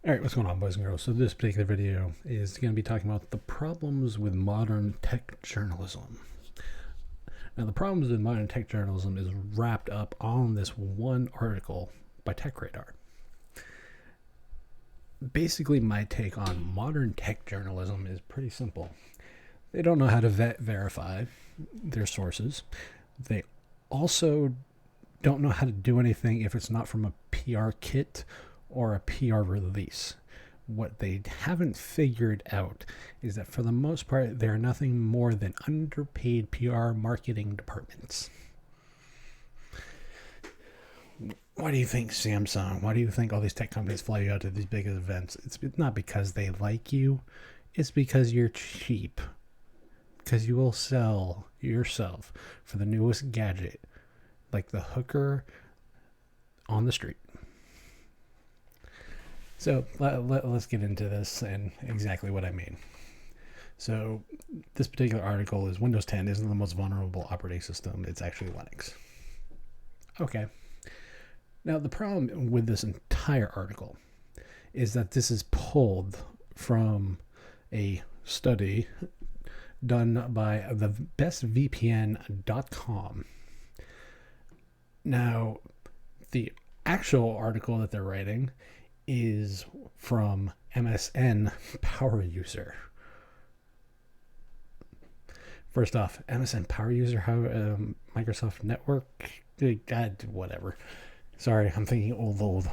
All right, what's going on, boys and girls? So this particular video is going to be talking about the problems with modern tech journalism. Now, the problems with modern tech journalism is wrapped up on this one article by Techradar. Basically, my take on modern tech journalism is pretty simple. They don't know how to verify their sources. They also don't know how to do anything if it's not from a PR kit or a PR release. What they haven't figured out is that for the most part, they're nothing more than underpaid PR marketing departments. Why do you think Samsung, why do you think all these tech companies fly you out to these big events? It's not because they like you, it's because you're cheap. Because you will sell yourself for the newest gadget, like the hooker on the street. So let's get into this and exactly what I mean. So this particular article is Windows 10 isn't the most vulnerable operating system. It's actually Linux. Okay. Now the problem with this entire article is that this is pulled from a study done by the bestvpn.com. Now, the actual article that they're writing is from MSN Power User. First off, MSN Power User, how Microsoft Network, God, whatever. Sorry, I'm thinking old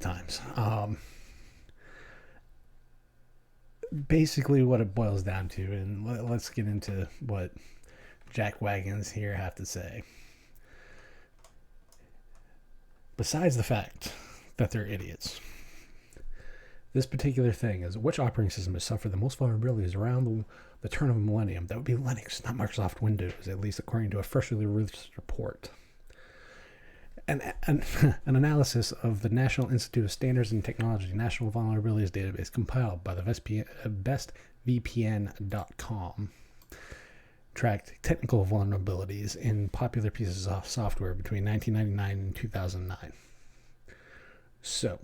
times. Basically, what it boils down to, and let's get into what Jack Wagons here have to say. Besides the fact that they're idiots, this particular thing is which operating system has suffered the most vulnerabilities around the turn of the millennium. That would be Linux, not Microsoft Windows, at least according to a freshly released report. An analysis of the National Institute of Standards and Technology National Vulnerabilities Database compiled by the bestvpn.com tracked technical vulnerabilities in popular pieces of software between 1999 and 2009. So,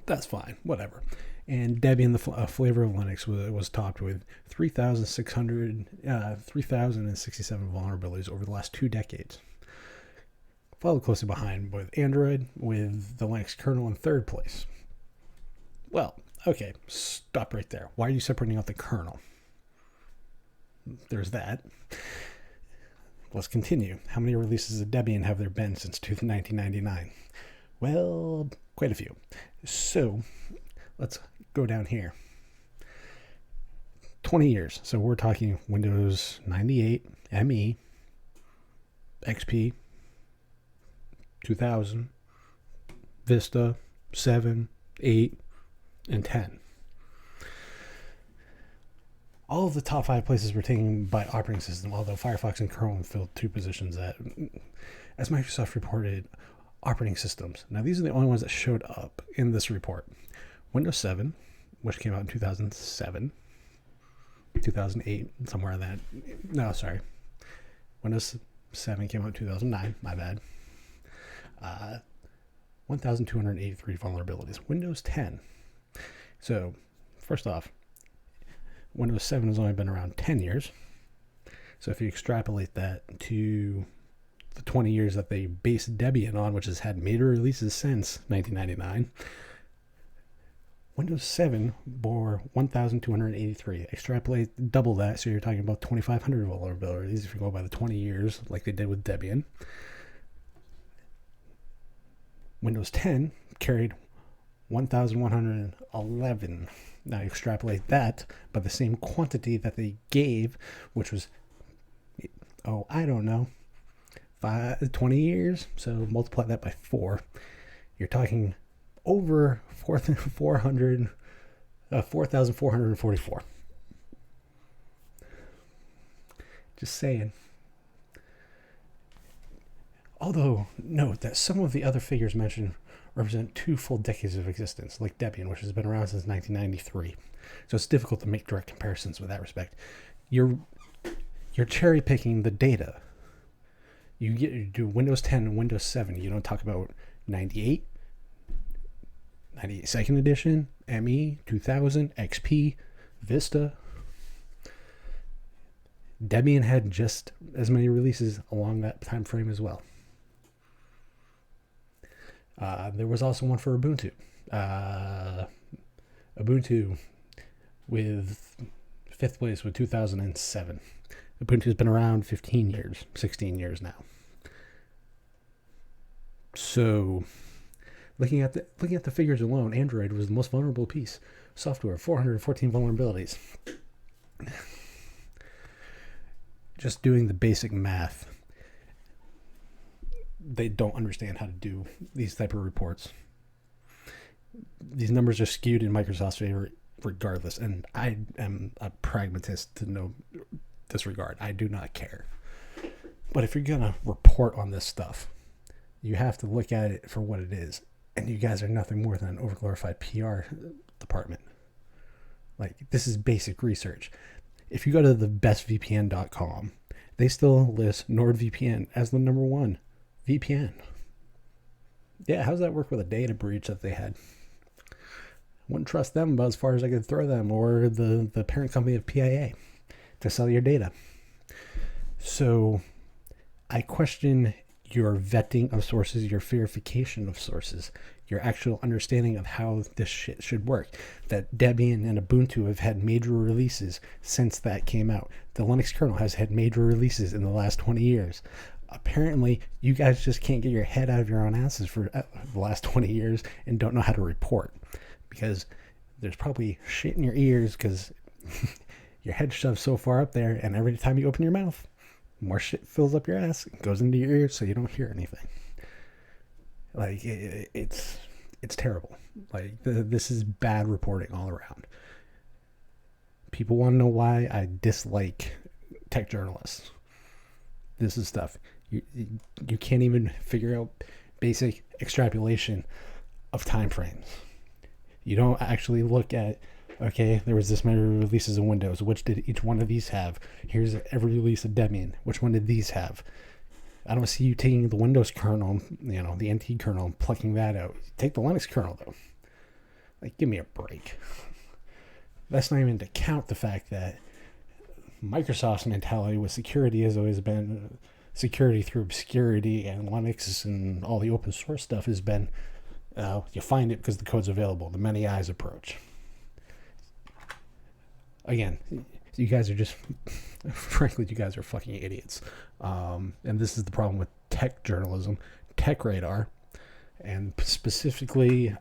that's fine, whatever. And Debian, the flavor of Linux, was topped with 3,067 vulnerabilities over the last 2 decades. Followed closely behind with Android, with the Linux kernel in third place. Well, okay, stop right there. Why are you separating out the kernel? There's that. Let's continue. How many releases of Debian have there been since 1999? Well, quite a few. So, let's go down here. 20 years. So we're talking Windows 98, ME, XP, 2000, Vista, 7, 8, and 10. All of the top 5 places were taken by operating system, although Firefox and Chrome filled 2 positions that, as Microsoft reported, operating systems. Now, these are the only ones that showed up in this report. Windows 7, which came out in 2007, 2008, somewhere in that. No, sorry. Windows 7 came out in 2009, my bad. 1,283 vulnerabilities. Windows 10. So, first off, Windows 7 has only been around 10 years. So if you extrapolate that to the 20 years that they based Debian on, which has had major releases since 1999, Windows 7 bore 1,283. Extrapolate double that, so you're talking about 2,500 vulnerabilities if you go by the 20 years like they did with Debian. Windows 10 carried 1,111. Now you extrapolate that by the same quantity that they gave, which was, I don't know, 20 years. So multiply that by 4. You're talking over 4,444. Just saying. Although, note that some of the other figures mentioned represent 2 full decades of existence, like Debian, which has been around since 1993. So it's difficult to make direct comparisons with that respect. You're cherry picking the data. You do Windows 10 and Windows 7. You don't talk about 98, 98 second edition, ME, 2000, XP, Vista. Debian had just as many releases along that time frame as well. There was also one for Ubuntu. Ubuntu with 5th place with 2007. Ubuntu's been around 15 years, 16 years now. So, looking at the figures alone, Android was the most vulnerable piece. Software, 414 vulnerabilities. Just doing the basic math, they don't understand how to do these type of reports. These numbers are skewed in Microsoft's favor regardless, and I am a pragmatist to no disregard. I do not care. But if you're going to report on this stuff, you have to look at it for what it is. And you guys are nothing more than an overglorified PR department. Like, this is basic research. If you go to the bestvpn.com, they still list NordVPN as the number one VPN. Yeah, how does that work with a data breach that they had? Wouldn't trust them about as far as I could throw them, or the parent company of PIA to sell your data. So I question your vetting of sources, your verification of sources, your actual understanding of how this shit should work. That Debian and Ubuntu have had major releases since that came out. The Linux kernel has had major releases in the last 20 years. Apparently, you guys just can't get your head out of your own asses for the last 20 years and don't know how to report. Because there's probably shit in your ears because your head's shoved so far up there, and every time you open your mouth, more shit fills up your ass, goes into your ears, so you don't hear anything. Like, it's terrible. Like, this is bad reporting all around. People want to know why I dislike tech journalists. This is stuff. You can't even figure out basic extrapolation of time frames. You don't actually look at, okay, there was this many releases of Windows. Which did each one of these have? Here's every release of Debian. Which one did these have? I don't see you taking the Windows kernel, the NT kernel, and plucking that out. Take the Linux kernel, though. Like, give me a break. That's not even to count the fact that Microsoft's mentality with security has always been security through obscurity, and Linux and all the open source stuff has been you find it because the code's available, the many eyes approach. Again, you guys are just, frankly, you guys are fucking idiots. And this is the problem with tech journalism, Techradar, and specifically,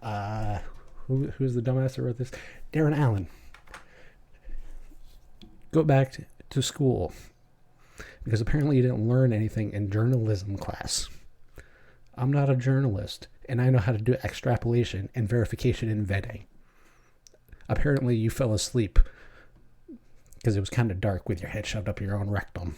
who's the dumbass that wrote this? Darren Allen. Go back to school, because apparently you didn't learn anything in journalism class. I'm not a journalist, and I know how to do extrapolation and verification and vetting. Apparently you fell asleep because it was kind of dark with your head shoved up your own rectum.